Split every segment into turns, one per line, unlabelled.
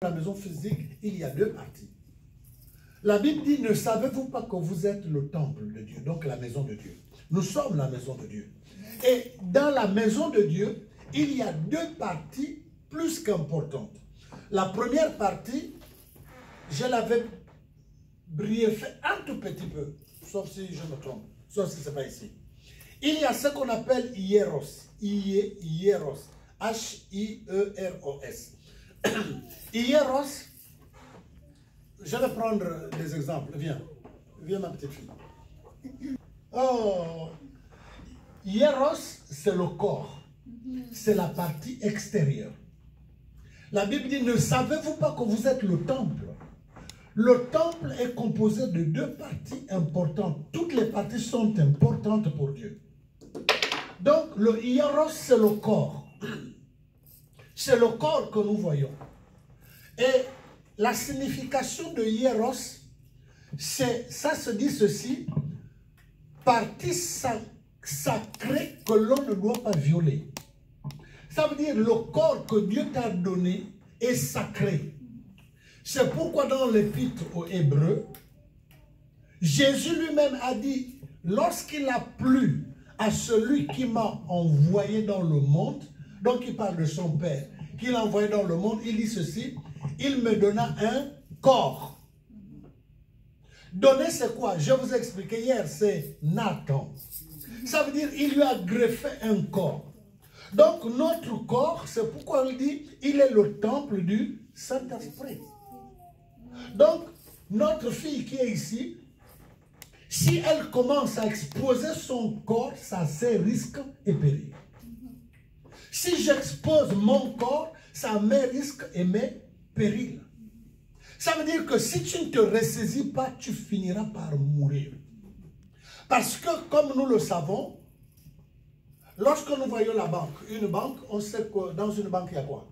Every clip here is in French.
la maison physique, il y a deux parties. La Bible dit, ne savez-vous pas que vous êtes le temple de Dieu, donc la maison de Dieu. Nous sommes la maison de Dieu. Et dans la maison de Dieu, il y a deux parties plus qu'importantes. La première partie, je l'avais briefé un tout petit peu, sauf si je me trompe, sauf si ce n'est pas ici. Il y a ce qu'on appelle hieros, hieros, H-I-E-R-O-S. Hieros, je vais prendre des exemples. Viens ma petite fille. Oh, hieros, c'est le corps. C'est la partie extérieure. La Bible dit, ne savez-vous pas que vous êtes le temple? Le temple est composé de deux parties importantes. Toutes les parties sont importantes pour Dieu. Donc, le hieros, c'est le corps. C'est le corps que nous voyons. Et la signification de hieros, ça se dit ceci, partie sacrée que l'on ne doit pas violer. Ça veut dire le corps que Dieu t'a donné est sacré. C'est pourquoi dans l'épître aux Hébreux, Jésus lui-même a dit, lorsqu'il a plu à celui qui m'a envoyé dans le monde, donc il parle de son Père, qu'il a envoyé dans le monde, il dit ceci, il me donna un corps. Donner c'est quoi? Je vous ai expliqué hier, c'est Nathan. Ça veut dire il lui a greffé un corps. Donc notre corps, c'est pourquoi il dit, il est le temple du Saint-Esprit. Donc notre fille qui est ici, si elle commence à exposer son corps, ça c'est risque et péril. Si j'expose mon corps, ça a mes risques et mes périls. Ça veut dire que si tu ne te ressaisis pas, tu finiras par mourir. Parce que, comme nous le savons, lorsque nous voyons la banque, une banque, on sait que dans une banque, il y a quoi?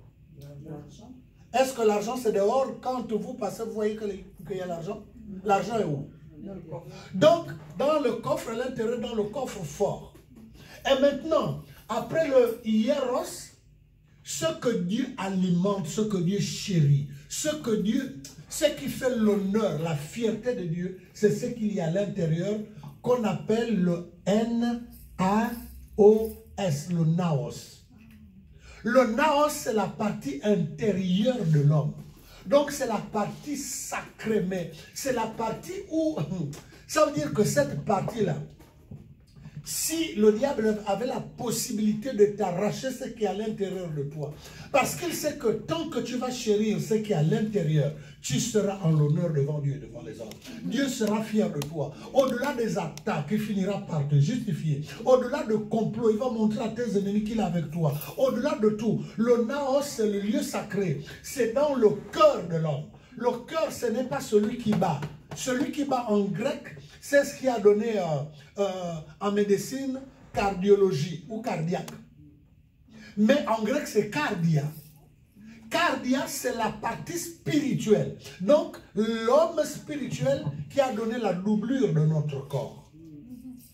Est-ce que l'argent c'est dehors? Quand vous passez, vous voyez qu'il y a l'argent? L'argent est où? Donc, dans le coffre, à l'intérieur, dans le coffre fort. Et maintenant, après le hieros, ce que Dieu alimente, ce que Dieu chérit, ce qui fait l'honneur, la fierté de Dieu, c'est ce qu'il y a à l'intérieur qu'on appelle le N-A-O-S, le naos. Le naos, c'est la partie intérieure de l'homme. Donc, c'est la partie sacrée, mais c'est la partie où, ça veut dire que cette partie-là, si le diable avait la possibilité de t'arracher ce qui est à l'intérieur de toi, parce qu'il sait que tant que tu vas chérir ce qui est à l'intérieur, tu seras en l'honneur devant Dieu et devant les hommes. Dieu sera fier de toi. Au-delà des attaques, il finira par te justifier. Au-delà de complots, il va montrer à tes ennemis qu'il est avec toi. Au-delà de tout, le naos, c'est le lieu sacré. C'est dans le cœur de l'homme. Le cœur, ce n'est pas celui qui bat. Celui qui bat en grec, c'est ce qui a donné en médecine cardiologie ou cardiaque. Mais en grec, c'est cardia. Cardia, c'est la partie spirituelle. Donc, l'homme spirituel qui a donné la doublure de notre corps.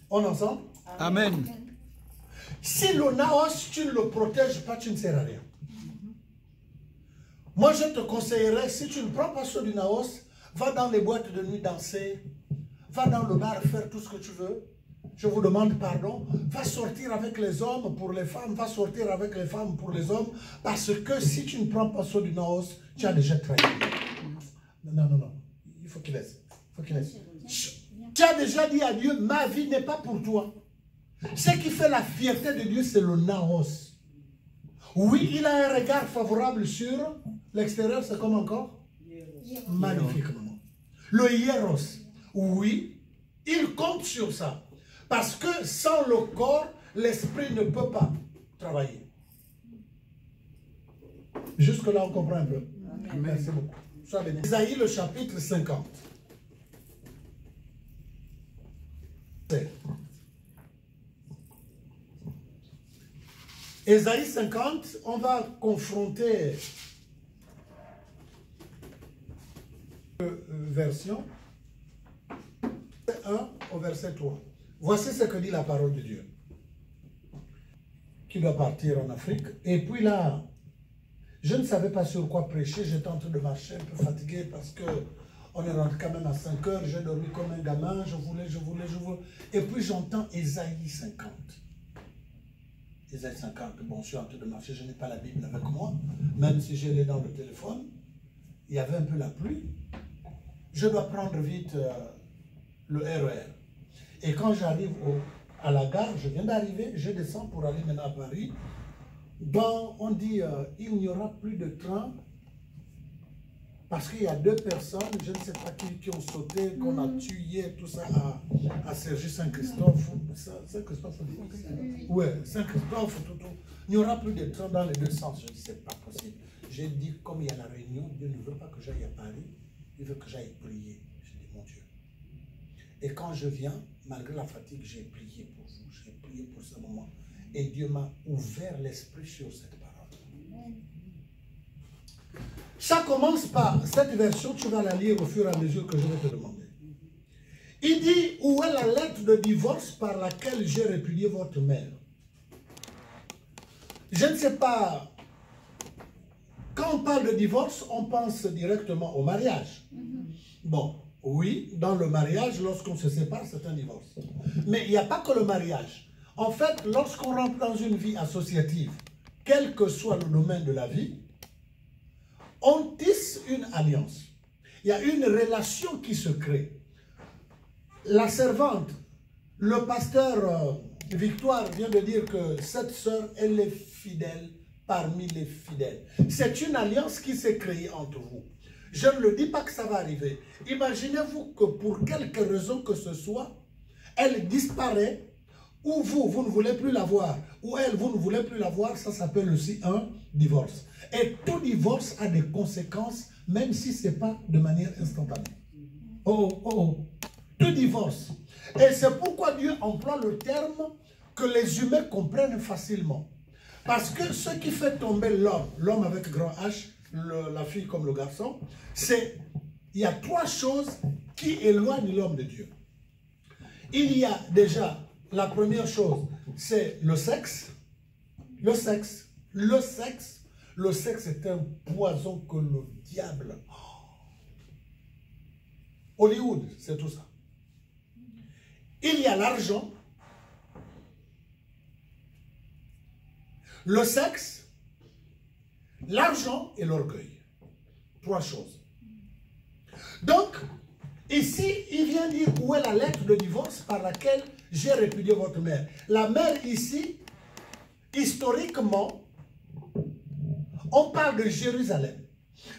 On est ensemble?
Amen.
Si le naos, tu ne le protèges pas, tu ne sers à rien. Moi, je te conseillerais, si tu ne prends pas ça du naos, va dans les boîtes de nuit danser, va dans le bar faire tout ce que tu veux. Je vous demande pardon. Va sortir avec les hommes pour les femmes, va sortir avec les femmes pour les hommes, parce que si tu ne prends pas ça du naos, tu as déjà trahi. Non. Il faut qu'il laisse. Tu as déjà dit à Dieu, ma vie n'est pas pour toi. Ce qui fait la fierté de Dieu, c'est le naos. Oui, il a un regard favorable sur l'extérieur, c'est comme encore? Magnifique, maman. Le hieros, oui, il compte sur ça. Parce que sans le corps, l'esprit ne peut pas travailler. Jusque-là, on comprend un peu. Amen. Merci beaucoup. Sois béni. Isaïe, le chapitre 50. Isaïe 50, on va confronter version 1 au verset 3. Voici ce que dit la parole de Dieu. Qui doit partir en Afrique. Et puis là, Je ne savais pas sur quoi prêcher, j'étais en train de marcher un peu fatigué parce que on est rentré quand même à 5 heures, j'ai dormi comme un gamin, je voulais. Et puis j'entends Ésaïe 50. Ésaïe 50, bon, je suis en train de marcher, je n'ai pas la Bible avec moi, même si je l'ai dans le téléphone. Il y avait un peu la pluie. Je dois prendre vite le RER. Et quand j'arrive à la gare, je viens d'arriver, je descends pour aller maintenant à Paris. Bon, on dit il n'y aura plus de train parce qu'il y a 2 personnes, je ne sais pas qui ont sauté, qu'on a tué, tout ça à Cergy-Saint-Christophe. Saint-Christophe, oui, Saint-Christophe, tout. Il n'y aura plus de train dans les 2 sens. Je dis, c'est pas possible. J'ai dit, comme il y a la réunion, Dieu ne veut pas que j'aille à Paris, il veut que j'aille prier. Je dis, mon Dieu. Et quand je viens, malgré la fatigue, j'ai prié pour vous, j'ai prié pour ce moment. Et Dieu m'a ouvert l'esprit sur cette parole. Ça commence par cette version, tu vas la lire au fur et à mesure que je vais te demander. Il dit, où est la lettre de divorce par laquelle j'ai répudié votre mère? Je ne sais pas, quand on parle de divorce, on pense directement au mariage. Bon, oui, dans le mariage, lorsqu'on se sépare, c'est un divorce. Mais il n'y a pas que le mariage. En fait, lorsqu'on rentre dans une vie associative, quel que soit le domaine de la vie, on tisse une alliance. Il y a une relation qui se crée. La servante, le pasteur Victoire vient de dire que cette sœur, elle est fidèle parmi les fidèles. C'est une alliance qui s'est créée entre vous. Je ne le dis pas que ça va arriver. Imaginez-vous que pour quelque raison que ce soit, elle disparaît, ou vous ne voulez plus la voir, ou elle, vous ne voulez plus la voir, ça s'appelle aussi un divorce. Et tout divorce a des conséquences, même si ce n'est pas de manière instantanée. Tout divorce. Et c'est pourquoi Dieu emploie le terme que les humains comprennent facilement. Parce que ce qui fait tomber l'homme avec grand H, la fille comme le garçon, c'est, il y a 3 choses qui éloignent l'homme de Dieu. Il y a déjà, la première chose, c'est le sexe. Le sexe est un poison que le diable... Hollywood, c'est tout ça. Il y a l'argent, le sexe, l'argent et l'orgueil. 3 choses. Donc, ici, il vient dire où est la lettre de divorce par laquelle j'ai répudié votre mère. La mère ici, historiquement, on parle de Jérusalem.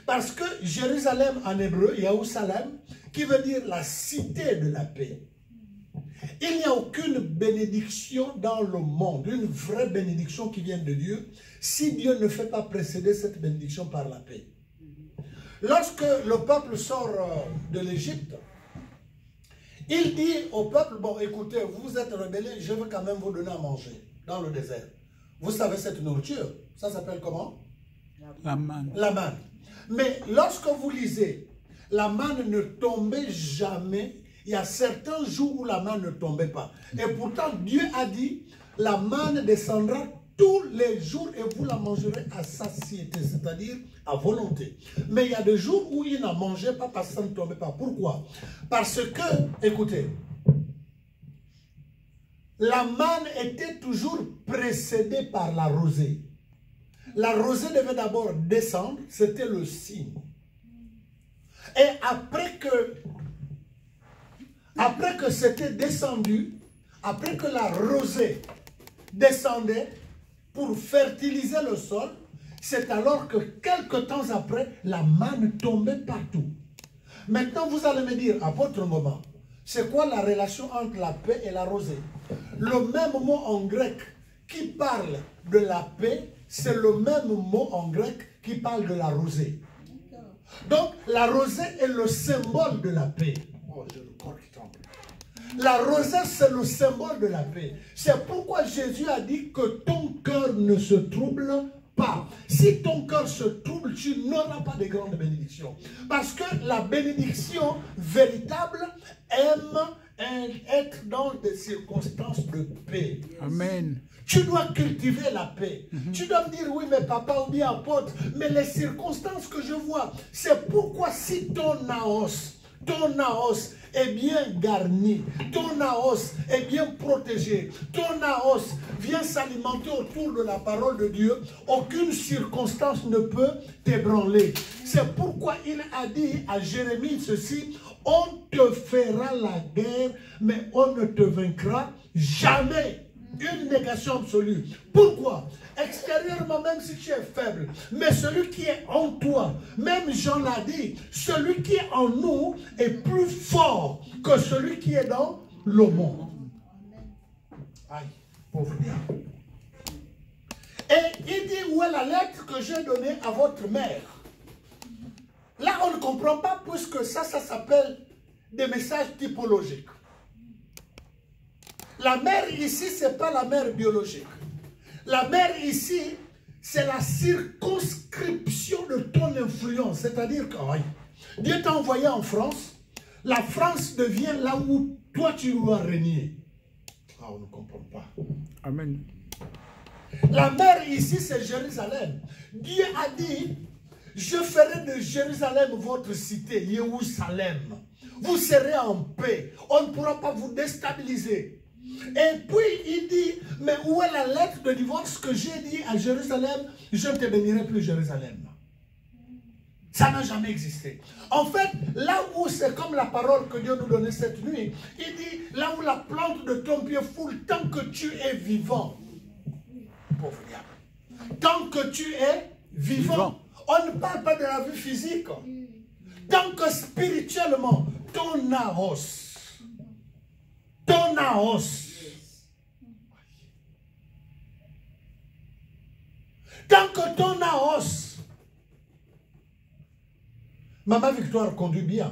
Parce que Jérusalem en hébreu, Yerushalem, qui veut dire la cité de la paix. Il n'y a aucune bénédiction dans le monde, une vraie bénédiction qui vient de Dieu, si Dieu ne fait pas précéder cette bénédiction par la paix. Lorsque le peuple sort de l'Égypte, il dit au peuple, bon écoutez, vous êtes rebellés, je veux quand même vous donner à manger dans le désert. Vous savez cette nourriture, ça s'appelle comment?
La manne.
La manne. Mais lorsque vous lisez, la manne ne tombait jamais. Il y a certains jours où la manne ne tombait pas. Et pourtant, Dieu a dit, la manne descendra tous les jours et vous la mangerez à satiété, c'est-à-dire à volonté. Mais il y a des jours où il n'en mangeait pas parce que ça ne tombait pas. Pourquoi? Parce que, écoutez, la manne était toujours précédée par la rosée. La rosée devait d'abord descendre, c'était le signe. Et après que c'était descendu, après que la rosée descendait pour fertiliser le sol, c'est alors que quelques temps après, la manne tombait partout. Maintenant, vous allez me dire, à votre moment, c'est quoi la relation entre la paix et la rosée? Le même mot en grec qui parle de la paix, c'est le même mot en grec qui parle de la rosée. Donc, la rosée est le symbole de la paix. Oh, j'ai le corps qui tremble. La rosée, c'est le symbole de la paix. C'est pourquoi Jésus a dit que ton cœur ne se trouble pas. Si ton cœur se trouble, tu n'auras pas de grandes bénédictions. Parce que la bénédiction véritable aime être dans des circonstances de paix.
Amen.
Tu dois cultiver la paix. Tu dois me dire, oui, mais papa ou bien apôtre, mais les circonstances que je vois, c'est pourquoi si ton naos est bien garni, ton naos est bien protégé, ton naos vient s'alimenter autour de la parole de Dieu, aucune circonstance ne peut t'ébranler. C'est pourquoi il a dit à Jérémie ceci, on te fera la guerre, mais on ne te vaincra jamais. Une négation absolue. Pourquoi? Extérieurement, même si tu es faible, mais celui qui est en toi, même Jean l'a dit, celui qui est en nous est plus fort que celui qui est dans le monde. Aïe, pauvre diable. Et il dit, où est la lettre que j'ai donnée à votre mère? Là, on ne comprend pas, puisque ça s'appelle des messages typologiques. La mère ici, ce n'est pas la mère biologique. La mère ici, c'est la circonscription de ton influence. C'est-à-dire que Dieu t'a envoyé en France. La France devient là où toi tu dois régner. Ah, on ne comprend pas.
Amen.
La mère ici, c'est Jérusalem. Dieu a dit, je ferai de Jérusalem votre cité, Jérusalem. Vous serez en paix. On ne pourra pas vous déstabiliser. Et puis il dit, mais où est la lettre de divorce que j'ai dit à Jérusalem, je ne te bénirai plus Jérusalem. Ça n'a jamais existé. En fait, là où c'est comme la parole que Dieu nous donnait cette nuit, il dit, là où la plante de ton pied foule, tant que tu es vivant, pauvre diable, tant que tu es vivant, on ne parle pas de la vie physique, tant que spirituellement, ton naos, tant que ton naos, Maman Victoire conduit bien.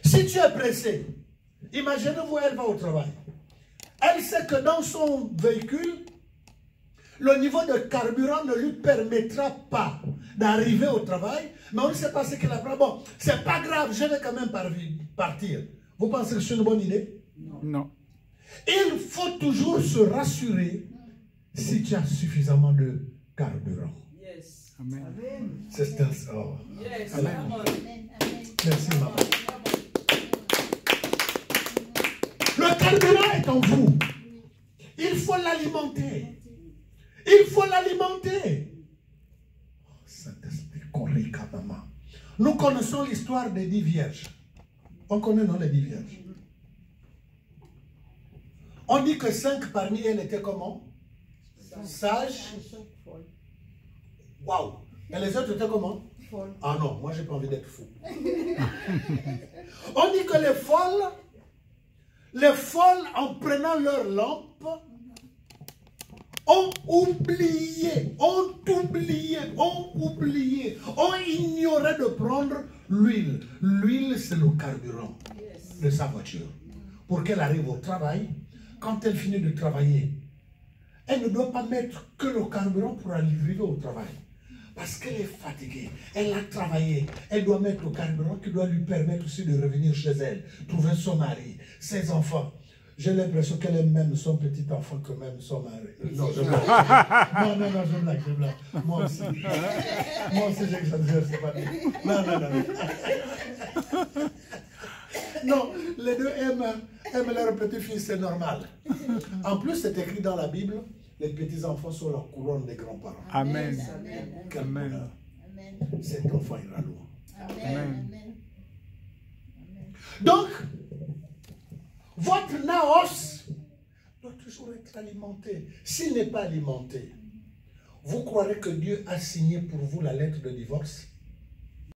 Si tu es pressé, imaginez-vous, elle va au travail. Elle sait que dans son véhicule, le niveau de carburant ne lui permettra pas d'arriver au travail, mais on ne sait pas ce qu'elle apprend. Bon, c'est pas grave, je vais quand même partir. Vous pensez que c'est une bonne idée?
Non.
Il faut toujours se rassurer si tu as suffisamment de carburant.
Yes.
Amen.
C'est un... Oh.
Yes.
Amen.
Amen.
Merci, maman. Le carburant est en vous. Il faut l'alimenter. Il faut l'alimenter. Oh, Saint-Esprit, corrica, maman. Nous connaissons l'histoire des 10 vierges. On connaît, non, les 10 vierges. On dit que 5 parmi elles étaient comment? Sages. Waouh. Et les autres étaient comment? Ah non, moi j'ai pas envie d'être fou. On dit que les folles en prenant leur lampe, ont oublié, ont ignoré de prendre l'huile. L'huile, c'est le carburant de sa voiture. Pour qu'elle arrive au travail, quand elle finit de travailler, elle ne doit pas mettre que le carburant pour arriver au travail. Parce qu'elle est fatiguée, elle a travaillé, elle doit mettre le carburant qui doit lui permettre aussi de revenir chez elle, trouver son mari, ses enfants. J'ai l'impression qu'elle aime même son petit enfant que même son mari. Non, je blague. Non, je blague. Moi aussi, j'exagère, c'est pas bien. Non. Non, les deux aiment leur petit-fils, c'est normal. En plus, c'est écrit dans la Bible, les petits-enfants sont la couronne des grands-parents.
Amen.
Quel
Amen.
bonheur. Cet enfant ira loin.
Amen.
Donc, votre naos doit toujours être alimenté. S'il n'est pas alimenté, vous croirez que Dieu a signé pour vous la lettre de divorce?